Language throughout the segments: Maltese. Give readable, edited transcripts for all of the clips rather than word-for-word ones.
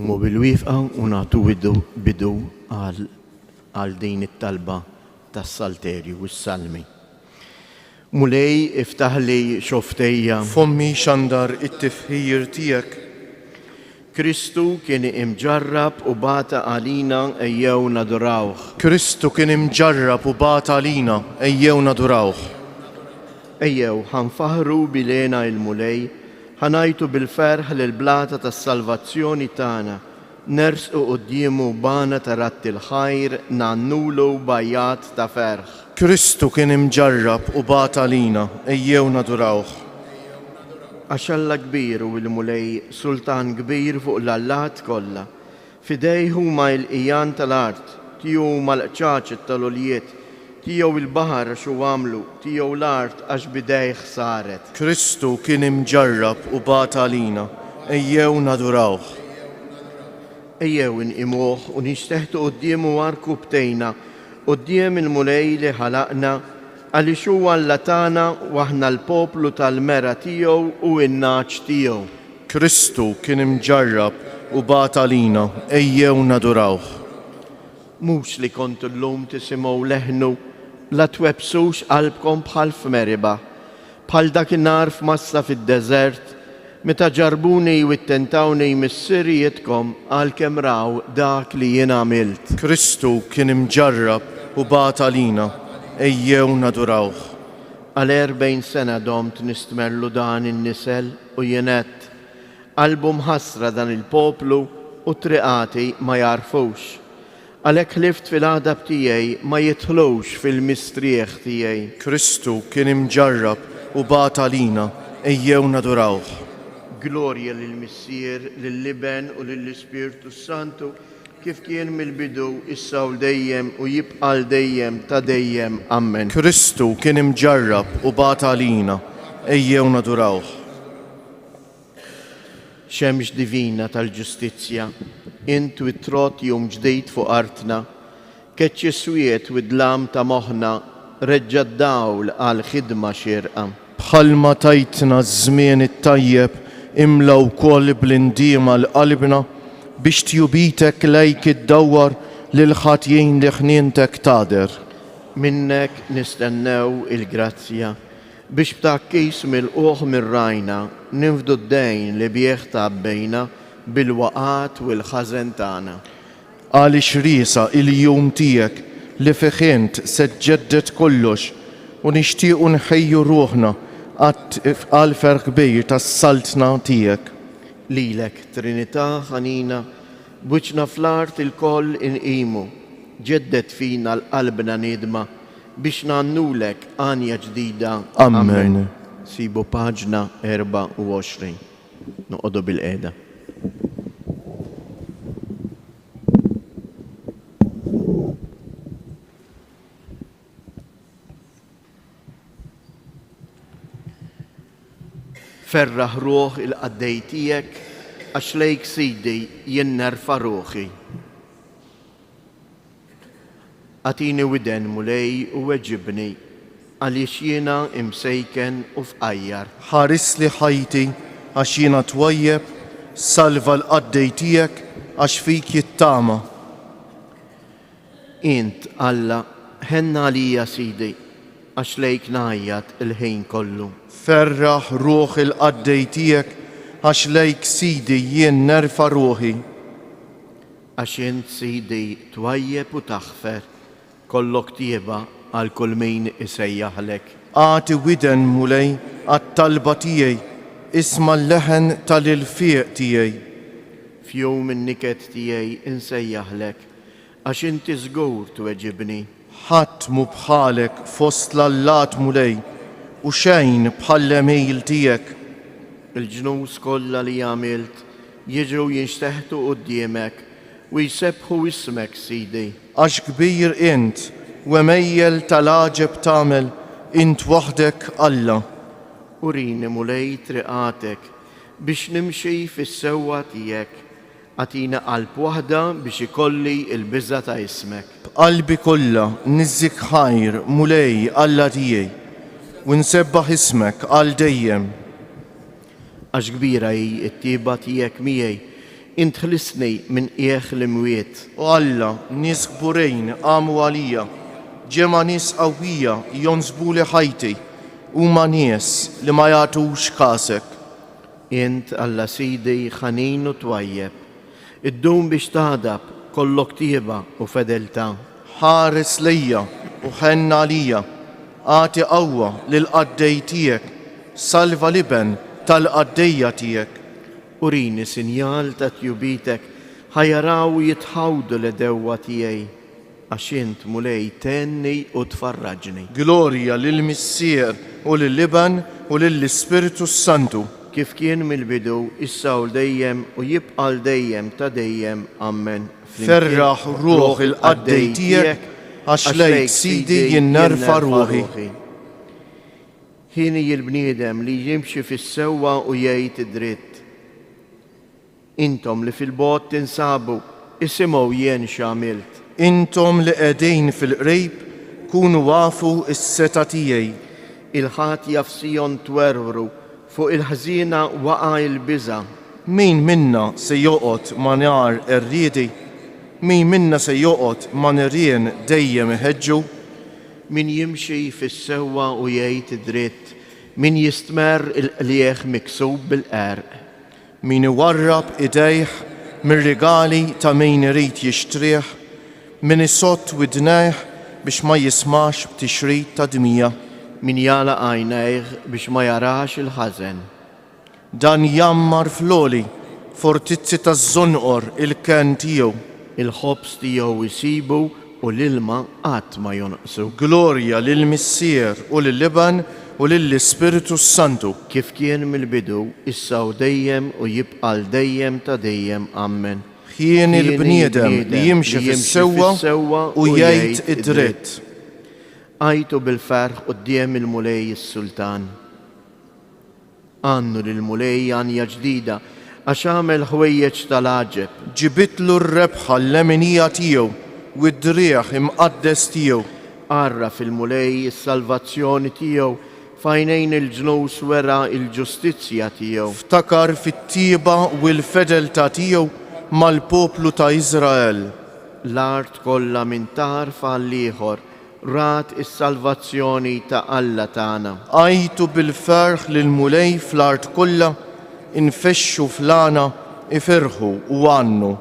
Nqumu bil-wifqa u nagħtu bidu għal din it-talba tas-salterju u s-salmi. Mulej iftaħ li xoftejja fommi xandar it-tifħir tiegħek. Kristu kien imġarrab u bata għalina ejjew nadurawh. Kristu kien imġarrab u bata għalina ejjew nadurawh. Ejjew ħanfaħru bilena il-mulej, ħanajtu bil-ferħ l-blata tas-salvazzjoni tagħna, nersqu qudiemu bana ta' ratti l-ħajr, nannulu bajjat ta' ferħ. Kristu kien imġarrab u bata għalina ejjew nadurawh. Għaxalla kbir u l-mulej, sultan kbir fuq l-allat kollha. Fidejhu ma l-qijan tal-art, tiegħu mal-qċaċ tal-oljiet, tiegħu il-baħar xu għamlu, tiegħu l-art għax bidejh saret. Kristu kien imġarrab u bata għalina ejjew nadurawh. Ejjew inqimuh u nixteħtu qudiemu warku btejna, quddiem il-mulej li ħalaqna, għaliex huwa Alla tagħna u aħna l-poplu tal-mera tiegħu u n-naċ tiegħu. Kristu kien imġarrab u bata għalina ejjew nadurawh. Mhux li kontu llum tisimgħu leħnu, la twebsux qalbkom bħal f'meriba, bħal dakinhar f'massa fid-deżert, meta ġarbuni u ttentawni mis-sirrietkom għalkemm raw dak li jien għamilt. Kristu kien imġarrab u bata għalina ejjew nadurawh. Għal 40 sena domt nistmerlu dan in-nisel u jenet, qalbu mħassra dan il-poplu u triqati ma jarfux. Għalhekk ħlift fil-għadab tiegħi ma jidħlux fil-mistrieħ tiegħi. Kristu kien imġarrab u bata għalina ejjew nadurawh. Glorja lill-Missier, lill-Liben u lill-Ispirtu Santu, kif kien mill-bidu issa u dejjem u jibqal dejjem ta' dejjem. Amen. Kristu kien imġarrab u bata għalina ejjew nadurawh. Xemx divina tal-ġustizzja, intu it-trot jum ġdejt fuq artna, keċċi swiet u dlam ta' moħna, reġġa d-dawl għal ħidma xirqa. Bħalma tajtna żmien it-tajjeb imla wkoll bl-indiema l-qalbna biex tjubitek lejk id-dawwar lil ħatjin li ħnientek tader. Minnek nistennew il-grazzja biex b'takkis mill-qoħ mir-rajna nifdu d-dejn li bieħ tabbejna bil-waqat u l-ħażen tagħna. Għaliex riesa il-jum tiegħek li fiħint se tġeddet kollox u nixtiequ nħejju ruħna għal ferħ kbir tas-saltna tiegħek. Lilek Trinità ħanina, buċna fl-art il-koll inqimu, ġeddet fina l-qalbna nidma biex nannulek għanja ġdida. Amen. Sibu paġna 24. Noqodu bil-qeda. Ferraħ ruħ il-qaddej tiegħek għax lejk sidi jien nerfa' ruħi. Għatini widen mulej u weġibni għaliex jiena imsejken u fqajjar. Ħares li ħajti għax jiena twajjeb, salva l-qaddej tiegħek għax fik jittama. Int Alla ħenna għalija sidi għax lejk ngħajjat il-ħin kollu. Ferraħ ruħ il-qaddej tiegħek għax lejk sidi jien nerfa' ruħi. Għax int sidi twajjeb u taħfer, kollok tieba għal kull min isejjaħlek. Għati widen mulej għat-talba tiegħi, isma' l-leħen tal-ilfieq tiegħi. Fjum in-niket tiegħi insejjaħlek, għax inti żgur tweġibni. Ħadd mu bħalek fost l-allat mulej u xejn bħall-emejl tiegħek. Il-ġnus kollha li għamilt jiġu jinxteħtu quddiemek u jsebħu ismek sidi. Għax kbir int u emejjel tal-għaġeb tagħmel int waħdek Alla. Urini mulej triqatek biex nimxi fis-sewwa tiegħek. Għatina qalb waħda biex ikolli il-biża ta' ismek. B'qalbi kollha niżżik ħajr mulej Alla tiegħi u nsebbaħ ismek għal dejjem. Għax kbira hi t-tieba tiegħek miegħi, int ħlisni min qiegħ l-imwiet. U Alla, nies kburejn għamu għalija, ġema nies qawwija jonsbu li ħajti, huma nies li ma jagħtux kasek. Int Alla Sidi ħanin u twajjeb, iddum biex taħdab kollok tieba u fedeltà. ħares lejja u ħenna għalija, għati qawwa lil-qaddej tiegħek, salva liben tal-qaddejja tiegħek. Urini sinjal ta' tjubitek, ħajaraw jitħawdu l-dewwa tiegħi, għax int mulej tenni u tfarraġni. Glorja lill-Missier u lill-Liban u lill-Ispiritu Santu. Kif kien mill-bidu, issa u dejjem u jibqal dejjem ta' dejjem. Amen. Ferraħ ruħ il-qaddej tiegħek, għax lejk Sidi jinnerfa ruħi. Ħini il-bniedem li jimxi fis-sewwa u jgħid id-dritt. Intom li fil-bot tinsabu, isimgħu jien x'għamilt. Intom li qegħdin fil-qrejb, kunu wafu is-seta tiegħi. Il-ħadd jafsijon twerwru, fuq il-ħżina waqa' il-biża'. Min minna se joqgħod ma nar irriedi, min minna se joqgħod ma nirien dejjem iħeġġu. Min jimxi fis-sewwa u jgħid id-dritt, min jistmer il-qlieħ miksub bil-qerq. Min iwarrab idejh mir-rigali ta' min irid jixtrih, min isott widnejh biex ma jismax b'tixrid ta' dmija. Min jala għajnejh biex ma jarax il-ħażen. Dan jammar floli, fortizzi ta' żonqor il-ken tiegħu. Il-ħobs tiegħu jsibu u l-ilma qatt ma jonqsu. Glorja lill-Missier u lill-Liban u lill-Ispiritu Santu. Kif kien mill-bidu, issa u dejjem u jibqal dejjem ta' dejjem. Amen. Ħien il-bniedem li jimxi fis-sewwa u jgħid id-dritt. Għajtu bil-ferħ quddiem il-mulej is-sultan. Għannu lil-mulej għanja ġdida, għax għamel ħwejjeġ tal-għaġeb. Ġibitlu r-rebħa l-leminija tiegħu u d-drieħ imqaddes tiegħu. Arra fil-mulej is-salvazzjoni tiegħu, fajnejn il-ġnus wera il-ġustizzja tiegħu. Ftakar fit-tieba u l-fedeltà tiegħu mal-poplu ta' Iżrael. L-art kollha minn tarfa għall-ieħor, rat is-salvazzjoni ta' Alla tagħna. Għajtu bil-ferħ lill-mulej fl-art kollha, infexxu flana, ifirħu u għannu.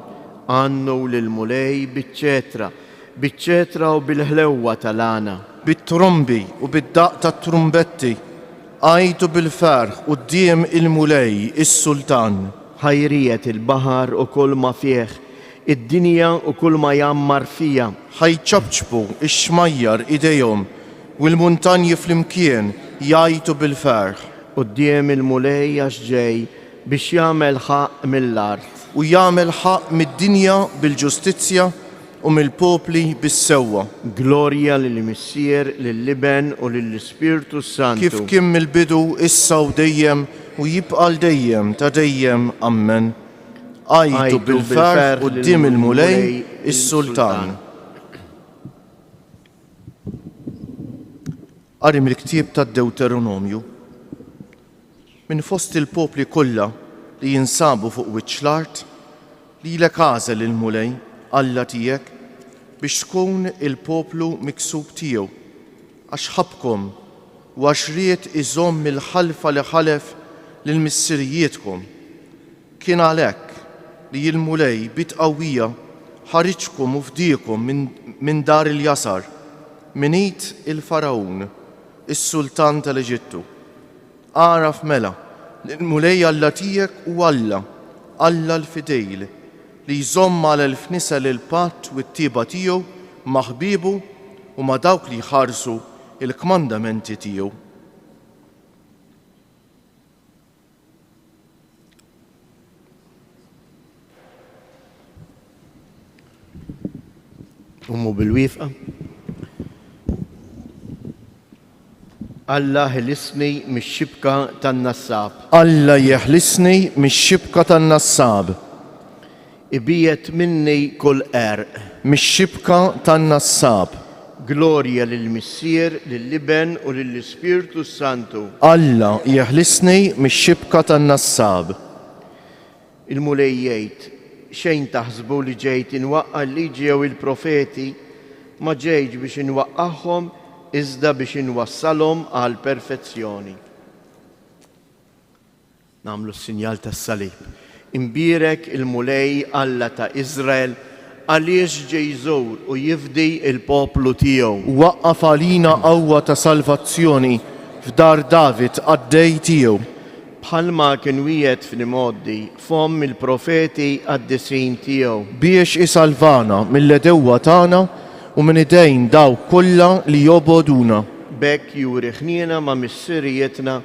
Għannu lil-mulej biċ-ċetra u bil-ħlewwa tal-għana. Bit-trombi u bid-daq tat-trumbetti, għajtu bil-ferħ quddiem il-mulej is-sultan. Ħajriet il-baħar u kull ma fih, id-dinja u kull ma jammar fija. Ħajċabċbu ix-xmajjar idejhom u l-muntanji flimkien jgħajtu bil-ferħ. Quddiem il-mulej għax ġej biex jagħmel ħaq mill-art. U jagħmel ħaq mid-dinja bil-ġustizzja u mill-popli bis-sewwa. Glorja lill-Missier, lill-Liben u lill-Ispiritu Santu. Kif kien mill-bidu issa u dejjem u jibqal dejjem ta' dejjem. Amen. Għajtu bil-ferħ quddiem il-mulej is-sultan. Qari mill-ktieb tad-Deuteronomju. Min fost il-popli kollha li jinsabu fuq wiċċ l-art, lilek għażel il-mulej Alla tiegħek biex tkun il-poplu miksub tiegħu, għax ħabkom u għax ried iżomm il-ħalfa li ħalef lil missirijietkom. Kien għalhekk li l-mulej bit qawwija ħariġkom u fdiekom minn dar il-jasar, minit il-Farawn, is-Sultan tal-Eġittu. Għaraf mela li l-mulej Alla tiegħek u Alla l-fidejl li jżomm għal fnisel il-patt u t-tieba tiegħu ma' ħbiebu u ma' dawk li jħarsu il-kmandamenti tiegħu. Ummu bil-wifqa. Alla ħlisni mix-xibka tan-nassab. Alla jeħlisni mix-xibka tan-nassab. Ibiet minni kull qerq. Mix-xibka tan-nassab. Glorja lill-Missier, lill-Liben u lill-Ispiritu Santu. Alla jeħlisni mix-xibka tan-nassab. Il-mulej jgħid, xejn taħsbu li ġejt inwaqqa l-liġi jew il-profeti ma ġejġ biex inwaqqahom iżda biex inwassalhom għal perfezzjoni. Namlu s-sinjal tas-salib. Imbierek il-mulej Alla ta' Izrael għaliex ġej jżur u jifdi il-poplu tiegħu. Waqqaf għalina qawwa ta' salvazzjoni f'dar David għaddej tiegħu. Bħalma kien wiegħed fil-modi fom il-profeti għad-disin tiegħu. Biex isalvana mill-edewwa tagħna u minn idejn dawk kollha li joboduna. Bekk juri ħniena ma' missirietna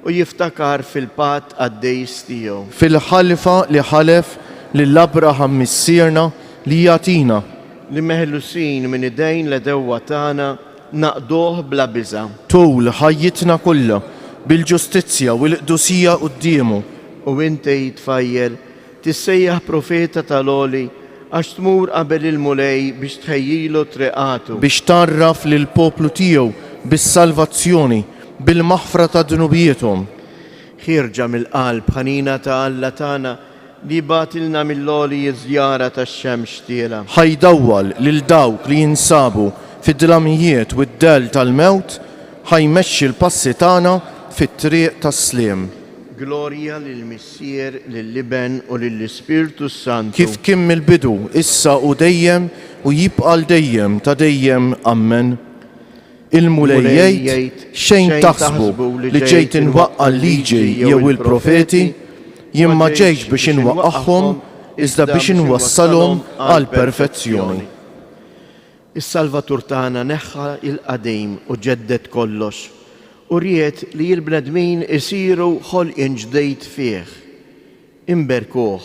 u jiftakar fil-pat għaddejs tiegħu. Fil-ħalfa li ħalef lill-Abraham missierna li jatina. Li meħlusin minn idejn l-edewwa tagħna naqduh bla biża'. Tul ħajjitna kollha bil-ġustizzja u l-qdusija qudiemu. U inti jitfajjel tissejjaħ profeta tal-oli għax tmur qabel il-mulej biex tħejjilu triqatu. Biex tarraf lil poplu tiegħu bis-salvazzjoni bil-maħfra ta' dnubietom. Ħirġa mill-qalb ħanina ta' Alla tagħna li batilna mill-oli żjara tax-xemx tiela. Ħajdawwal lil dawk li jinsabu fid-dlamijiet u d-del tal-mewt, ħajmexxi l-passi tagħna fit-triq tas-sliem. Glorja lill-Missier, lill-Liben u lill-Ispirtu Santu. Kif kien mill-bidu, issa u dejjem u jibqa' dejjem ta' dejjem ammen. Il-mulej jgħid xejn taħsbu li ġejt inwaqqa l-liġi jew il-profeti, jien ma ġejx biex inwaqqahom iżda biex inwassalhom għal perfezzjoni. Is-Salvatur tagħna neħħa il-qadim u ġeddet kollox u ried li l-bnedmin isiru ħolqien ġdejt fih. Imberkuh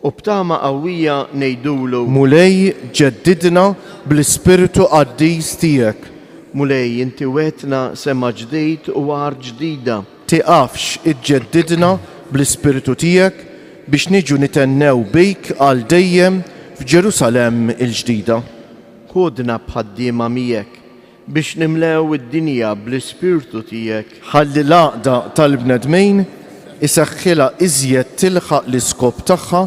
u b'tama qawwija ngħidulu Mulej ġeddidna bl-ispirtu qaddis tiegħek. Mulej inti wetna sema ġdejt u għar ġdida. Tiqafx iġġeddidna bl-ispirtu tiegħek biex niġu nitennew bik għal dejjem f'Ġerusalemm il-ġdida. Ħudna bħaddiema miegħek biex nimlew id-dinja bl-ispirtu tiegħek. Ħalli l-għaqda tal-bnedmin isaħħilha iżjed tilħaq l-iskop tagħha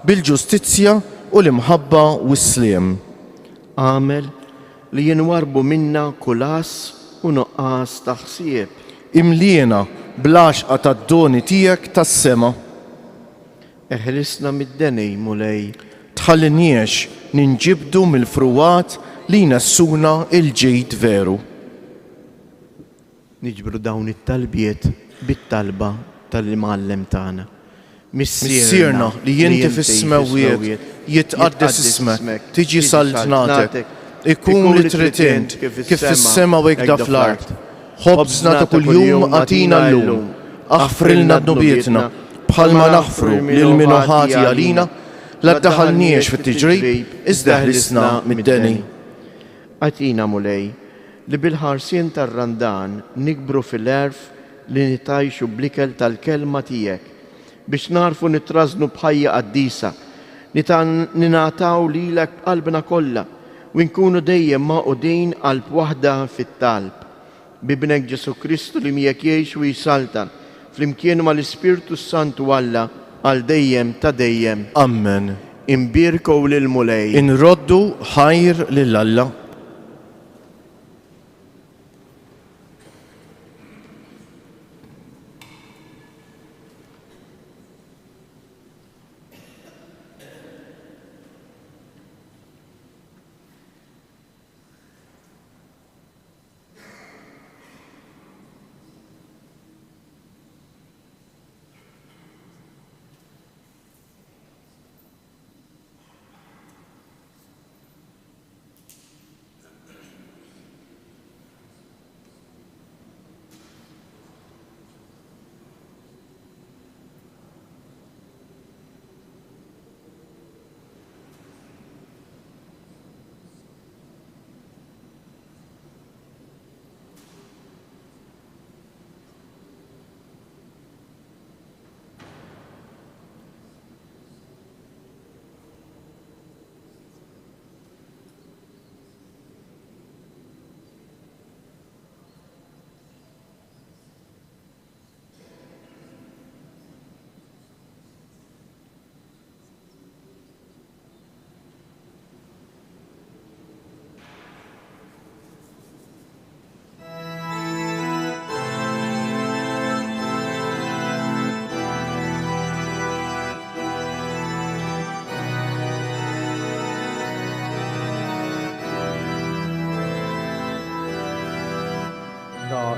bil-ġustizzja u l-imħabba u s-sliem. Għamel li jinwarbu minna kulas u nuqqas taħsieb. Imliena bl-għaxqa tad-doni tiegħek tas-sema. Eħlisna mid-deni mulej. Tħalliniex ninġibdu mill-fruwat li jnessuna il-ġid veru. Niġbru dawn it-talbiet bit-talba tal-Imgħallem tagħna. Missierna li jinti fis-smawiet jitqaddes ismek, tiġi saltnatek, ikun li trid int kif fis-sema u hekk fl-art. Ħobżna ta' kuljum għatina llum, aħfrilna dnubietna bħalma naħfru lil min ħati għalina, la ddaħħalniex fit-tiġrib iżda ħlisna mid-deni. Għatina mulej li bil-ħarsien tar-randan nikbru fil-erf li nitajxu blikel tal-kelma tiegħek biex narfu nitraznu bħajja qaddisa, ninataw lilek qalbna kollha u nkunu dejjem maqudin qalb waħda fit-talb. Bibnek Ġesu Kristu li miegħek jgħix u jisaltan flimkien mal-Ispirtu Santu Alla għal dejjem ta' dejjem. Amen. Imbirkow lil mulej. Inroddu ħajr lil Alla.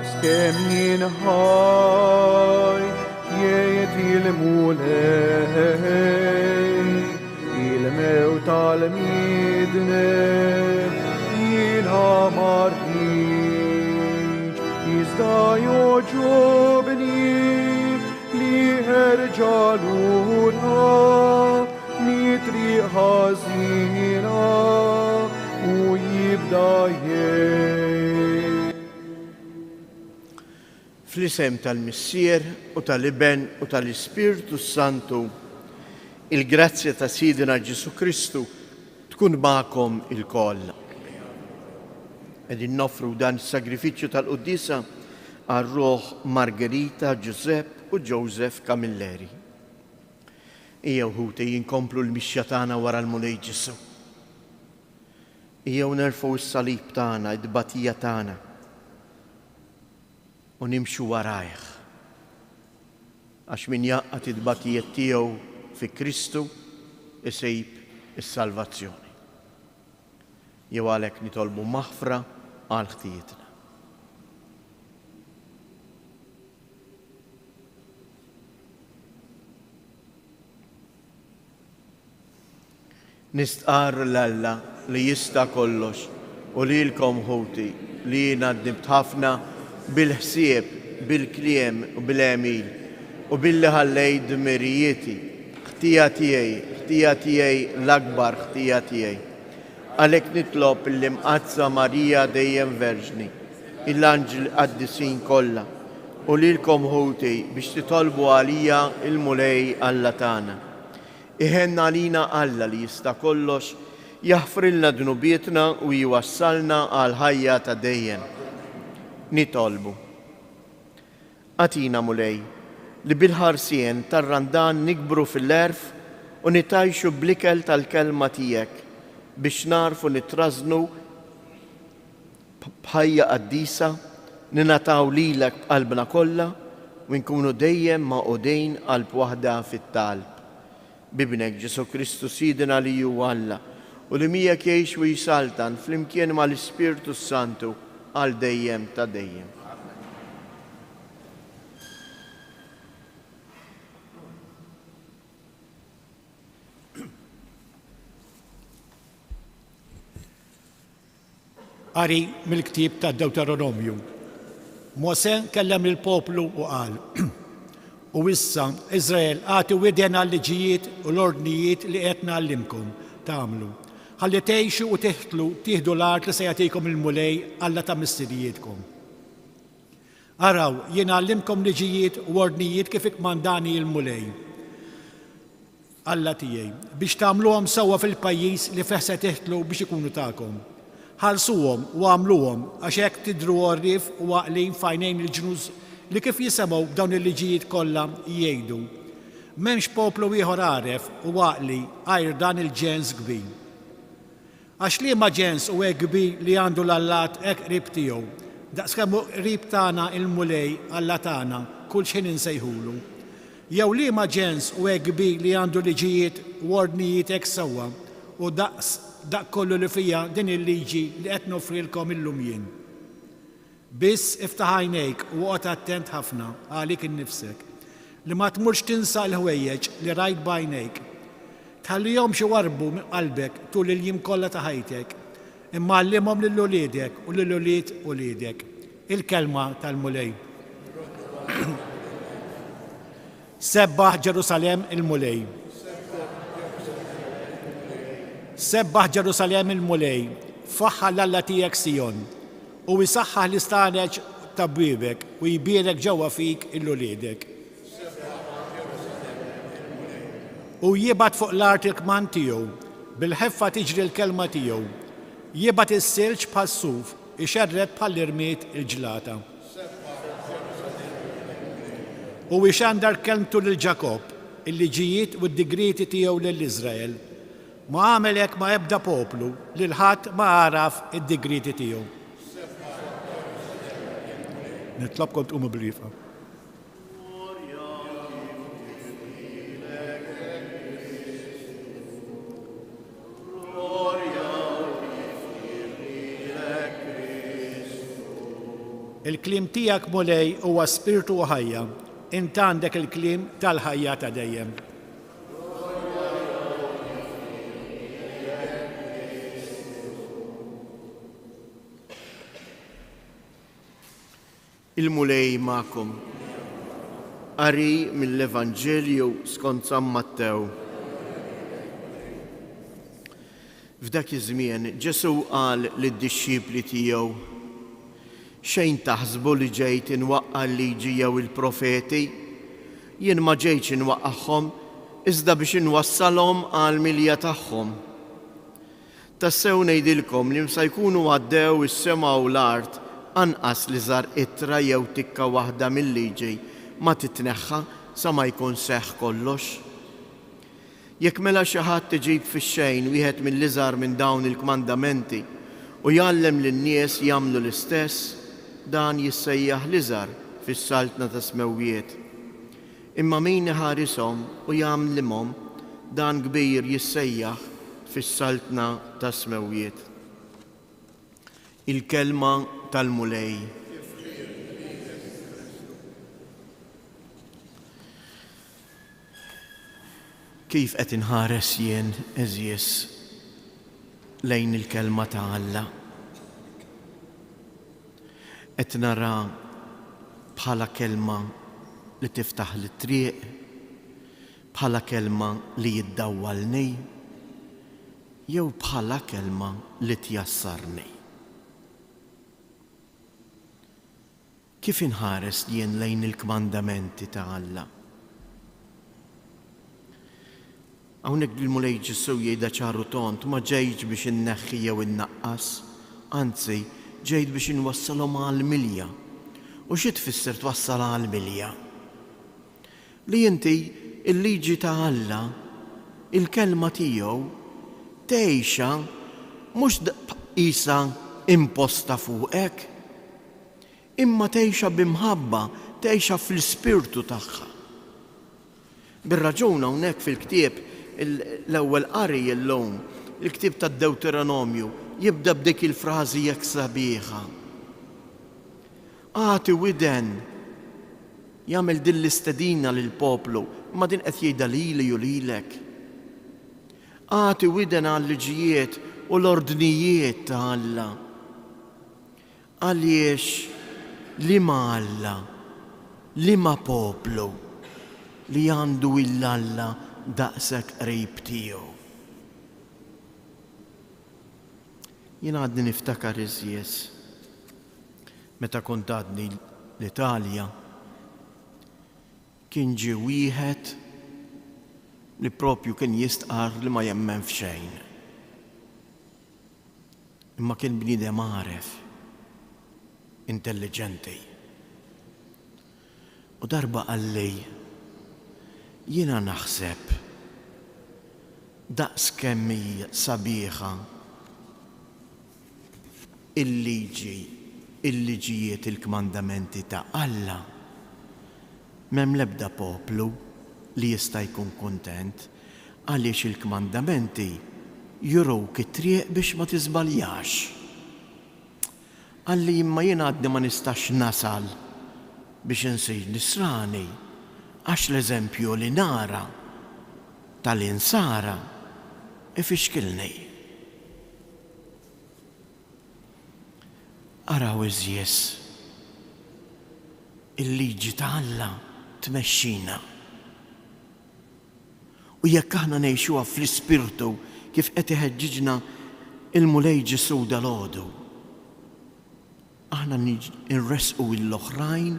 Skemnin hai, jiet il-mulej, il-mew tal-midne, il-hamarriġ, jizda joġobni, li herġaluna, mitri ħazina, u jibda Fl-isem tal-Missier u tal-Iben u tal-Ispirtu Santu, il-grazzja ta' Sidina Ġesu Kristu tkun ma'kom il-koll. Edin nofru dan is-sagrifiċċju tal-Quddisa għal-Roħ Margherita, Giuseppe u Joseph Camilleri. Ejjew ħuti jinkomplu l-mixja tagħna wara l-mulej Ġesu. Ejjew nerfgħu s-salib tagħna, id-batija tagħna, u nimxu warajh. Għax min jaqqat id-batijiet tiegħu fi Kristu isejb is-salvazzjoni. Jew għalhekk nitolbu maħfra għal ħtijietna. Nistqar l-Alla li jista' kollox u lilkom ħuti li jiena ddibt ħafna bil-ħsieb, bil-kliem u bil-emil u billi ħallejt dmirijieti, ħtija tiegħi l-akbar ħtija tiegħi. Għalhekk nitlob l-imqazza Marija dejjem Verġni, il-anġel qaddisin kollha u lilkom ħuti biex titolbu għalija il-mulej Alla tagħna. Iħenna għalina Alla li jista' kollox jaħfrilna dnubietna u jwassalna għal ħajja ta' dejjem. Nitolbu. Atina mulej li bil-ħarsien tar-randan nikbru fil-erf u nitajxu blikel tal-kelma tiegħek biex narfu nitraznu bħajja qaddisa, ninataw lilek b'qalbna kollha u nkunu dejjem maqudejn qalb waħda fit-talb. Bibnek Ġesu Kristu Sidina li hu Alla u li miegħek jgħix u jisaltan flimkien mal-Ispirtu Santu għal dejjem ta' dejjem. Qari mill-ktieb ta' Deuteronomju. Mose kellem il-poplu u qal: U issa, Izrael, għati widen għal-liġijiet u l-ordnijiet li qed nagħallimkom tagħmlu. Ħalli tgħixu u tieħdu l-art li se jagħtikom il-mulej Alla ta' missirijietkom. Araw, jien għallimkom liġijiet u ordnijiet kif ikmandani il-mulej Alla tiegħi biex tagħmluhom sewwa fil-pajjiż li fih se teħtlu biex ikunu tagħkom. Ħarsuhom u għamluhom għax hekk tidru għorrif u għaqlin f'għajnejn il-ġnus li kif jisemgħu b'dawn il-liġijiet kollha jgħidu: M'hemmx poplu ieħor għaref u għaqli għajr dan il-ġens kbir. Għax liema ġens u hekk kbir li għandu l-Allat hekk qrib tiegħu, daqskemm qrib tagħna il-mulej Alla tagħna kull xejn insejħulu. Jew liema ġens u hekk kbir li għandu liġijiet u ordnijiet hekk sewwa u dak kollu li fija din il-liġi li qed nofrilkom illum jien. Biss iftaħ għajnejk u qgħod attent ħafna għalik innifsek li ma tmurx tinsa l-ħwejjeġ li rajt b'għajnejk. Tħallihom xi warbu minn qalbek tul il-jiem kollha ta' ħajtek, imma għallimhom lil uliedek u lil ulied uliedek. Il-kelma tal-mulej. Sebbaħ Ġerusalem il-mulej. Sebbaħ Ġerusalem il-mulej, faħħa l-Alla tiegħek Sijon, u jisaħħaħ l-istaneġ ta' bwiebek u jbierek ġewwa fik il-uliedek. U jibgħat fuq l-art il-kman tiegħu, bil-ħeffa tiġri l-kelma tiegħu, jibgħat is-silġ bħas-suf, ixerred bħall-irmiet il-ġlata. U ixandar kelmtu lil Ġakob, il-liġijiet u d-digriti tiegħu lill-Iżrael. Ma għamelek ma ebda poplu li l-ħadd ma għaraf id-digriti tiegħu. Nitlobkom tqumu bil-rifa. Il-kliem tiegħek Mulej huwa spiritu u ħajja. Int għandek il-kliem tal-ħajja ta' dejjem. Il-Mulej ma'kom. Qari mill-Evanġelju skont San Mattew. F'dak iż-żmien Ġesu qal lid-dixxipli tiegħu: xejn taħsbu li ġejt inwaqqa' l-liġi jew il-profeti? Jien ma ġejtx inwaqqagħhom iżda biex inwassalhom għall-milja tagħhom. Tassew ngħidilkom li msa jkunu għaddew is-sema u l-art anqas li żar ittra jew tikka waħda mill-liġi ma titneħħa sa ma jkun seħħ kollox. Jekk mela xi ħadd iġib fix-xejn wieħed mill-iżgħar minn dawn il-kmandamenti u jgħallem lin-nies jagħmlu l-istess, dan jissejjaħ l-iżgħar fis-saltna ta' smewwiet. Imma min iħarishom u jagħmlimhom, dan kbir jissejjaħ fis-saltna ta' smewwiet. Il-kelma tal-Mulej. Kif qed inħares jien eżjes lejn il-kelma ta' Alla? Qed nara bħala kelma li tiftaħ l-triq, bħala kelma li jiddawwalni, jew bħala kelma li tjassarni. Kif inħares jien lejn il-kmandamenti ta' Alla? Hawnhekk il-Mulej Ġesu jgħidha ċaru tont ma ġejtx biex inneħħi jew innaqqas, anzi ġejt biex inwassalhom għall-milja. U xi tfisser twassal għall-milja? Li inti il-liġi ta' Alla, il-kelma tiegħu tgħixha mhux qisha imposta fuqek, imma tgħixha bimħabba, tgħixha fl-ispirtu tagħha. Bir-raġun hawnhekk fil-ktieb l-ewwel qari llum, il-ktieb tad-Dewteronomju jibda b'dik il-frażi jekk sabiħa. Għati widen jagħmel din l-istedina lill-poplu, ma din qed jgħidha lili u lilek. Għati widen għall-liġijiet u l-ordnijiet ta' Alla. Għaliex liema Alla, liema poplu li għandu il-Alla daqshekk qrib tiegħu. Jien għadni niftakar iżjes meta kont għadni l-Italja kien ġie wieħed li propju kien jistqar li ma jemmen f'xejn. Imma kien bniedem għaref, intelligenti. U darba qalli jiena naħseb daqs kemm hija sabiħa il-liġijiet, il-kmandamenti ta' Alla, m'hemm l-ebda poplu li jista' jkun kuntent għaliex il-kmandamenti juruk it-triq biex ma tiżbaljax. Għalli imma jien għadni ma nistax nasal biex insir nisrani għax l-eżempju li nara tal-insara ifixkilni. Araw iżjes, il-liġi ta' Alla tmexxina. U jekk aħna ngħixuha fl-ispirtu kif qed iħeġġiġna il-Mulej Ġesu dalgħodu, aħna nresqu l-oħrajn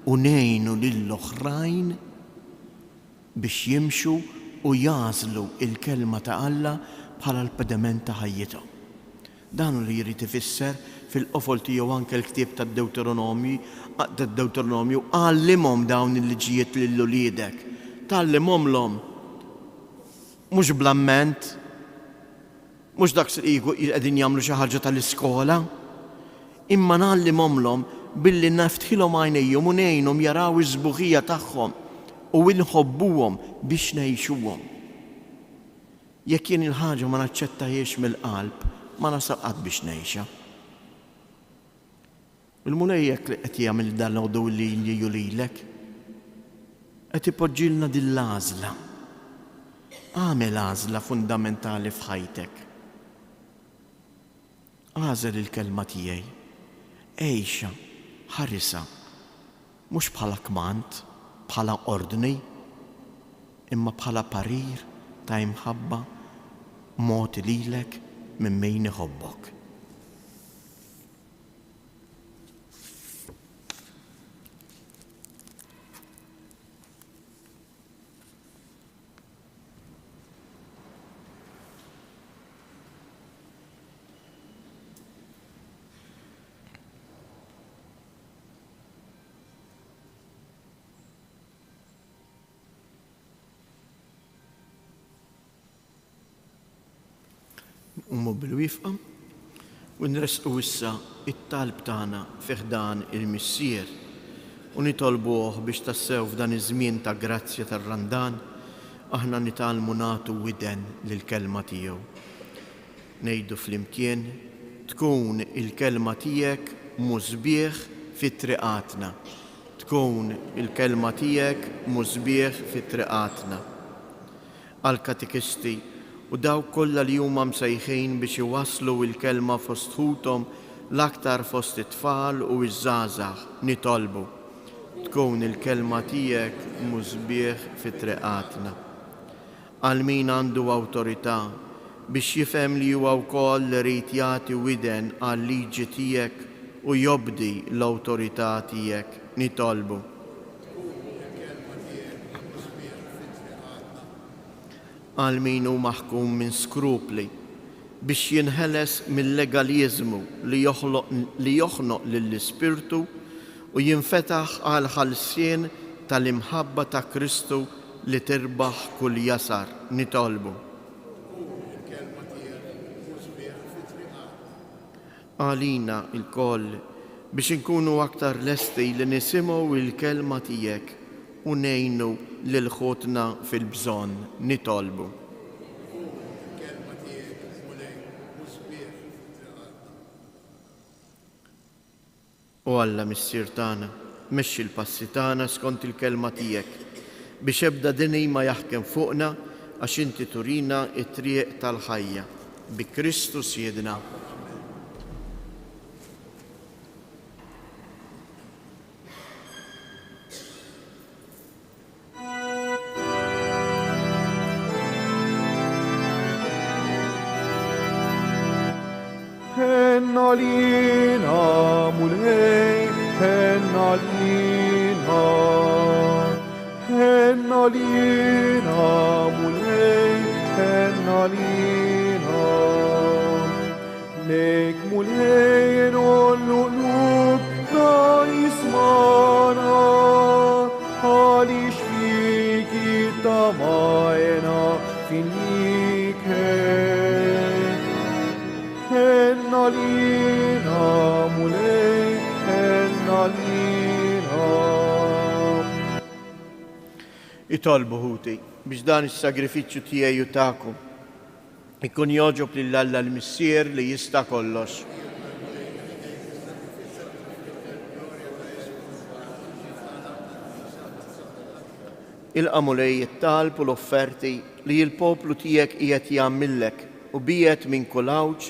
u ngħinu lill-oħrajn biex jimxu u jażlu il-kelma ta' Alla bħala l-pedament ta' ħajjithom. Dan li jrid ifisser fil-qofol tiegħu anke l-ktieb tad-Dewteronomju għallimhom dawn il-liġijiet lil uliedek, tallimhomlhom mhux bl-amment, mhux dak li qegħdin jagħmlu xi ħaġa tal-iskola, imma nallimhomlhom billi naftħilhom għajnejhom u ngħinhom jaraw iż-żbuħija tagħhom u nħobbuhom biex ngħixuhom. Jekk jien il-ħaġa ma naċċettahiex mill-qalb, ma nasaqat biex ngħixha. U Il-mulejjek li qed jagħmel dan l-għodu li jinjiju lilek, qed ipoġġilna din l-għażla. Għamel għażla fundamentali f'ħajtek. Għażel il-kelma tiegħi, għejxa, ħarisa, mhux bħala kmand, bħala ordni, imma bħala parir ta' imħabba moti lilek minn min iħobbok. Ummu bil-wifqa u nresqu issa it-talb tagħna fih dan il-missier u nitolbuh biex tassew f'dan iż-żmien ta' grazzja tar-Randan aħna nitalmu nagħtu widen lill-kelma tiegħu. Ngħidu flimkien tkun il-kelma tiegħek mużbieħ fit-triqatna. Tkun il-kelma tiegħek mużbieħ fit-triqatna. Għall-katikisti u daw kollha li huma msejħin biex iwasslu l-kelma fost ħuthom l-aktar fost it-tfal u iż-żgħażagħ nitolbu. Tkun il-kelma tiegħek mużbieħ fit-triqatna. Għal min għandu awtorità biex jifhem li huwa wkoll irid jagħti widen għal-liġi tiegħek u jobdi l-awtorità tiegħek nitolbu. Għal min hu maħkum minn skrupli biex jinħeles mill-legalizmu li joħnoq lill-ispirtu u jinfetaħ għal ħalsien tal-imħabba ta' Kristu li tirbaħ kull jasar nitolbu. Għalina il-koll biex inkunu aktar lesti li nisimgħu il-kelma tiegħek u ngħinu lil ħutna fil-bżonn nitolbu. U Alla missier tagħna, mexxi l-passi tagħna skont il-kelma tiegħek biex ebda dini ma jaħkem fuqna għax inti turina it-triq tal-ħajja. Bi Kristu Siedna. Hennalina mulej, hennalina, hennalina mulej, hennalina. Lek mulej nolluluk na ismana, għalix fiki tamajna finike. Hennalina mulej, hennalina. Itolbu ħuti biex dan is-sagrifiċċju tiegħi u tagħkom ikun joġob lil Alla l-missier li jista' kollox. Ilqa' mulej it-talb u l-offerti li l-poplu tiegħek qiegħed jagħmillek u biet minn kull awġ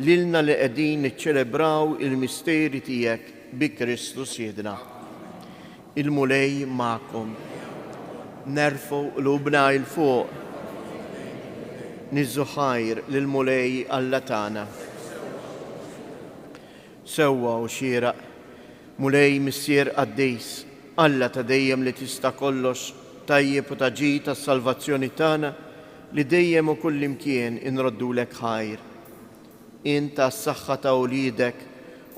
lilna li qegħdin niċċelebraw il-misteri tiegħek bi Kristu Siedna. Il-mulej magħkom. Nerfu qlubna il fuq. Niżżu ħajr lill-mulej Alla tagħna. Sewwa u xieraq, mulej missier qaddejs, Alla ta' dejjem li tista' kollox, tajjeb u taġi tas-salvazzjoni tagħna li dejjem u kullimkien inroddulek ħajr. Inta s-saħħa ta' ulidek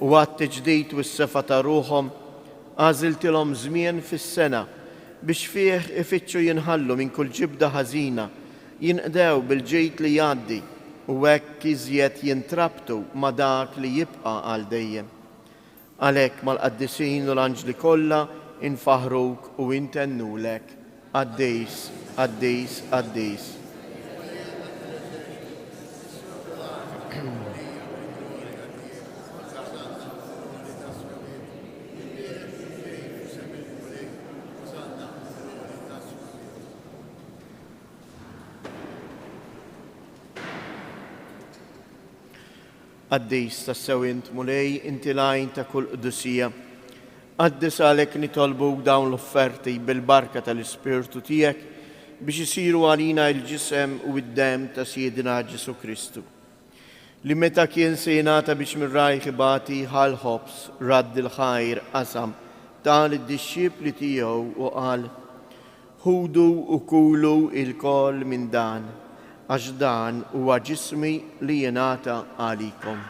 u għat-tiġdid u s-sefa ta' ruħhom għażiltilhom żmien fis-sena biex fih ifittxu jinħallu minn kull ġibda ħażina, jinqdew bil-ġejt li jgħaddi u hekk iżjed jintrabtu ma' dak li jibqa' għal dejjem. Għalhekk mal-qaddisin u l-anġli kollha infaħruk u intennulek. Għaddejs, għaddejs, għaddejs. Qaddis tas-sewint mulej inti lajn ta' kull qdusija. Qaddis għalek nitolbuk dawn l-offerti bil-barka tal-Ispirtu tiegħek biex isiru għalina il-ġisem u id-dem ta' Siedina Ġesu Kristu. Li meta kien se jingħata biex mir-rajħ ibati ħal-ħobs radd il-ħajr qasam tal id-dixxipli tiegħu u qal: Ħudu u kulu il-koll minn dan, għax dan huwa ġismi li jingħata għalikom.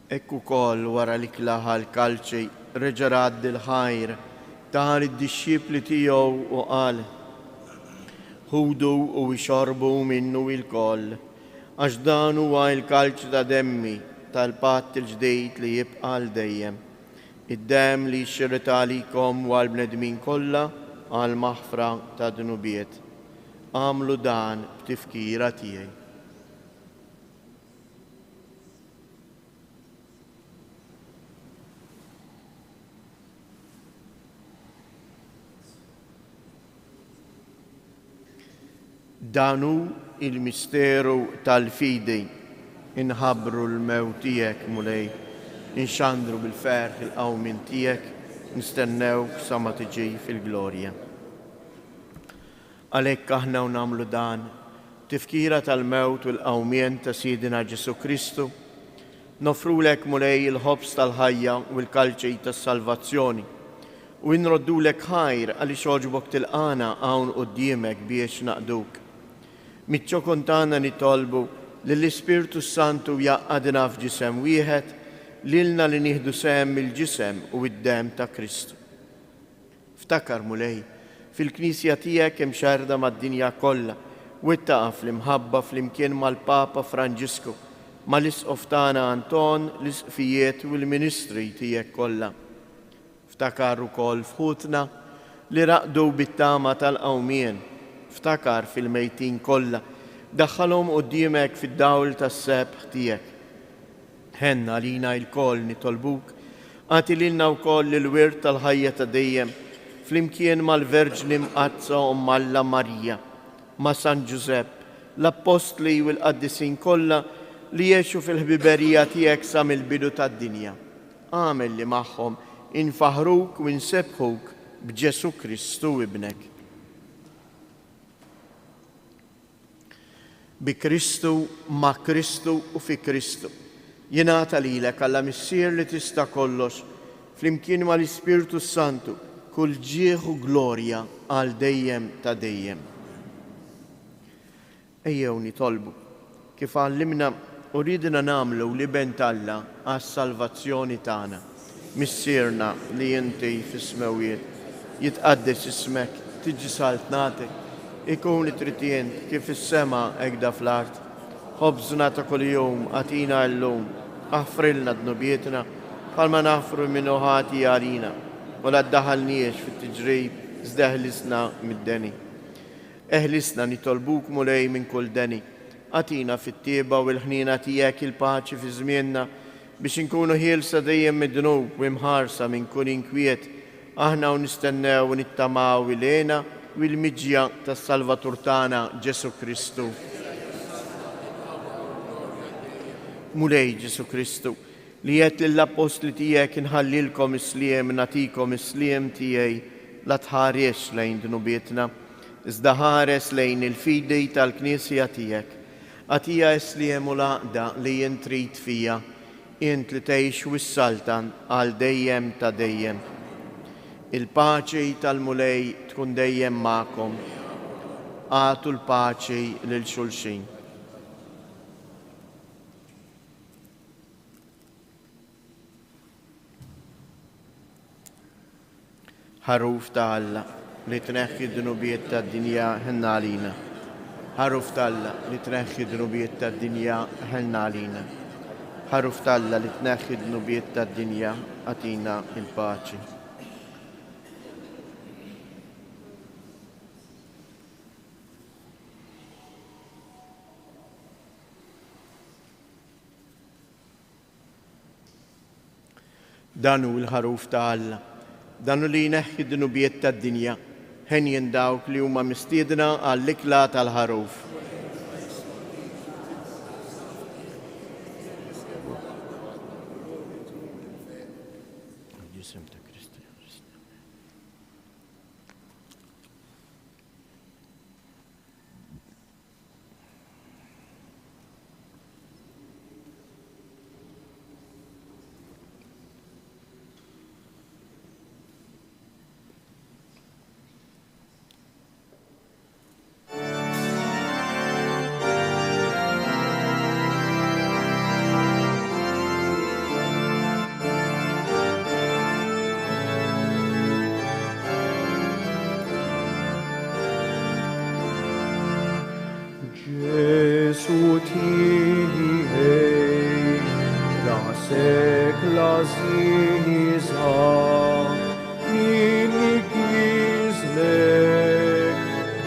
Ekku koll wara li klaħa l-kalċej reġa' radd il-ħajr tal id-dixxipli tiegħu u qal: Ħudu u ixorbu minnu il-koll, għax dan huwa l-kalċ ta' demmi tal-patt il-ġdejt li jibqa' l dejjem. Id-dem li jxirret għalikom u għall-bnedmin kollha għal maħfra ta' dnubiet. Għamlu dan b'tifkira tiegħi. Danu il-misteru tal-fidi, inħabru l-mewt tiegħek mulej, inxandru bil-ferħ il-qawmin tiegħek, nistennewk sa ma tiġi fil-glorja. Għalhekk aħna nagħmlu dan, tifkira tal-mewt u l-qawmien ta' Siedina Ġesu Kristu, nofrulek mulej il-ħobs tal-ħajja u l-kalċej tas-salvazzjoni, u nroddulek ħajr għaliex oġbok tilqana hawn quddiemek biex naqduk. Mitċo kontana nitolbu li l-Ispirtu Santu jaqqadna f'ġisem wieħed lilna li nieħdu sehem il-ġisem u id-dem ta' Kristu. Ftakar mulej, fil-Knisja tiegħek hemm xarda mad-dinja kollha u ittaqa' fl-imħabba flimkien mal-Papa Franġisku, mal-Isqof tagħna Anton, l-isqfijiet u l-ministri tiegħek kollha. Ftakar ukoll fħutna li raqdu bit-tama tal-qawmien. Ftakar fil-mejtin kollha, daħħalhom quddiemek fid-dawl tas-sebħ tiegħek. Ħenna lina l-koll nitolbuk, għati lilna wkoll il-wirt tal-ħajja ta' dejjem, flimkien mal-Verġni mqazza Omm Alla Marija, ma' San Giuseppe, l-Apostli u l-Qaddisin kollha li jgħixu fil-ħbiberija tiegħek sa mill-bidu tad-dinja. Għamel li magħhom infaħruk u nsebħuk b'Ġesu Kristu ibnek. Bi Kristu, ma' Kristu u fi Kristu. Jingħata lilek alla missier li tista' kollox, flimkien mal-Ispirtu Santu, kull ġieħ u glorja għal dejjem ta' dejjem. Ejjew nitolbu kif għallimna u ridna nagħmlu li bent Alla għas-salvazzjoni tagħna. Missierna li inti fis-smawiet jitqaddes ismek, tiġi saltnatek, ikun it-tritien kif is-sema hekk fl-art. Ħobżna ta' kuljum għatina llum, aħfrilna dnubietna bħalma naħfru minnu ħati għalina, u la ddaħalniex fit-tiġrib żdeħlisna mid-deni. Eħlisna nitolbuk mulej minn kull deni, għatina fit-tieba u l-ħnina tiegħek il-paċi fi żmienna biex inkunu ħielsa dejjem mid-dnub u imħarsa minn kull inkwiet, aħna u nistennew u nittamaw ilena u l-miġja tas-Salvatur tagħna Ġesu Kristu. Mulej Ġesu Kristu, li qed lill-Apostli tiegħek inħallilkom isliem nagħtikom isliem tiegħi la tħares lejn dnubietna, iżda ħares lejn il-fidi tal-Knisja tiegħek. Għatija isliem u laqda li jien trid fija, int li tgħix wis-saltan għal dejjem ta' dejjem. Il-paċi tal-mulej tkun dejjem magħkom. Għatu l-paċi lil xulxin. Ħaruf ta' Alla li tneħħi d-dnubiet tad-dinja ħenna għalina. Ħaruf ta' Alla li tneħħi d-dnubiet tad-dinja ħenna għalina. Ħaruf ta' Alla li tneħħi d-dnubiet tad-dinja għatina il-paċi. danu l-ħaruf ta' Alla, danu li jneħħi d-dunubiet tad-dinja, ħenjen dawk li huma mistiedna għall-ikla tal-ħaruf. Gesù tiegħi rasek lażiża min jigizlek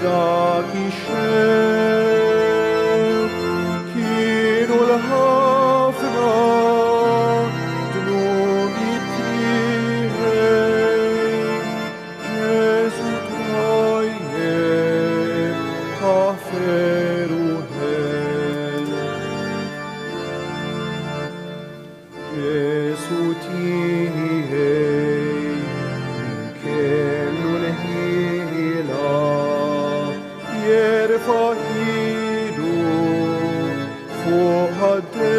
dak ix-xew kienu l-ħafna dnubi tiegħi Gesù tajjeb ħafer Gesù tiegħi min kellu l-ħila jerfa' idu fuq ħaddejn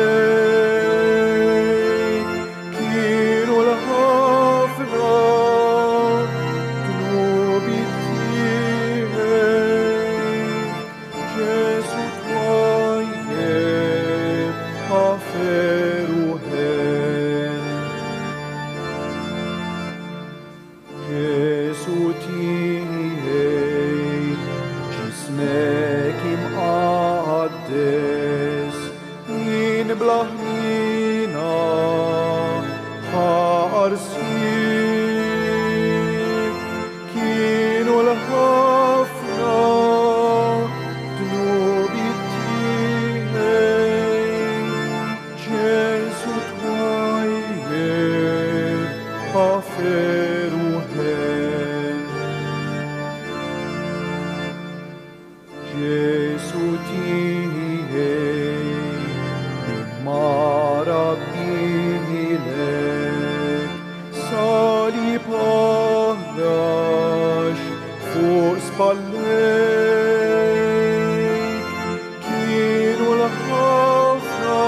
kienu l-ħafna dnubi tiegħi Gesù tajjeb ħafer Gesù tiegħi ġismek imqaddes min blaħmina ħarsik kienu l-ħafna dnubi tiegħi Gesù tajjeb ħafer Gesù tiegħi min mara bilek salib ħallax fuq spallejk kienu l-ħafna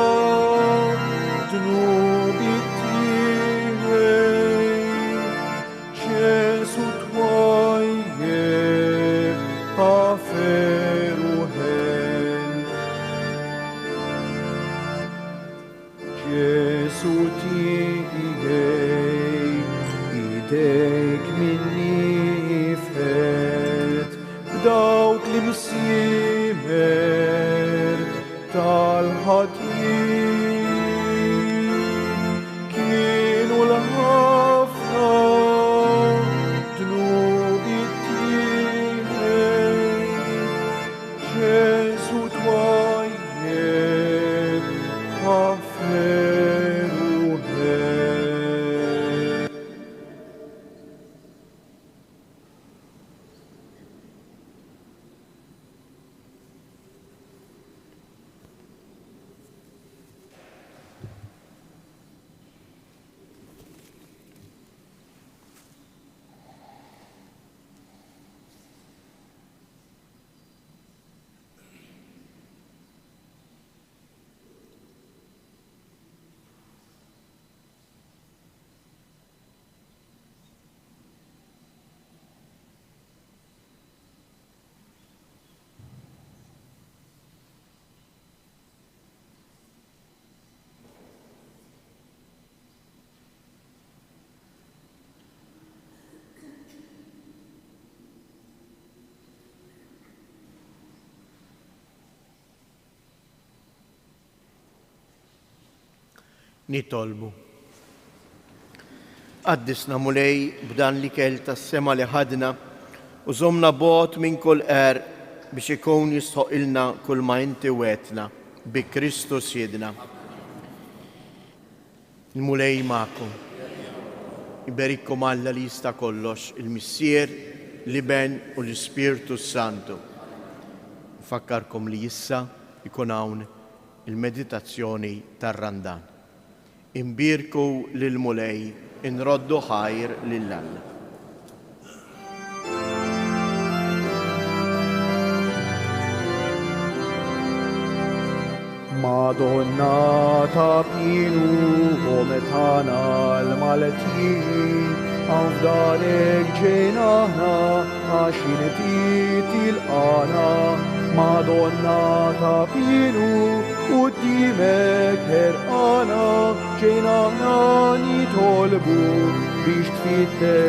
dnubi tiegħi Gesù tajjeb ħafer Gesù tiegħi idejk minni fet b'dawk l-imsiemer tal-ħatin kienu l-ħafna dnubi tiegħi Gesù tajjeb ħafer Nitolbu. Qaddisna mulej b'dan li kell tas-sema li ħadna u żomna bogħod minn kull qer biex ikun jistħoqilna kull ma inti wetna bi Kristus Siedna. Il-mulej magħkom. Iberikkom Alla li jista' kollox, il-Missier, l-Iben u l-Ispirtu Santu. Fakkarkom li issa ikun hawn il-meditazzjoni tar-Randan. Imbirku lil mulej, inroddu ħajr lil Alla. Madonna ta' pienu u metana l-maletin, għafdarek ġenana, għaxin il-qana. Madonna ta' pienu u dimek herqana, ġenana nitolbu biex tfitte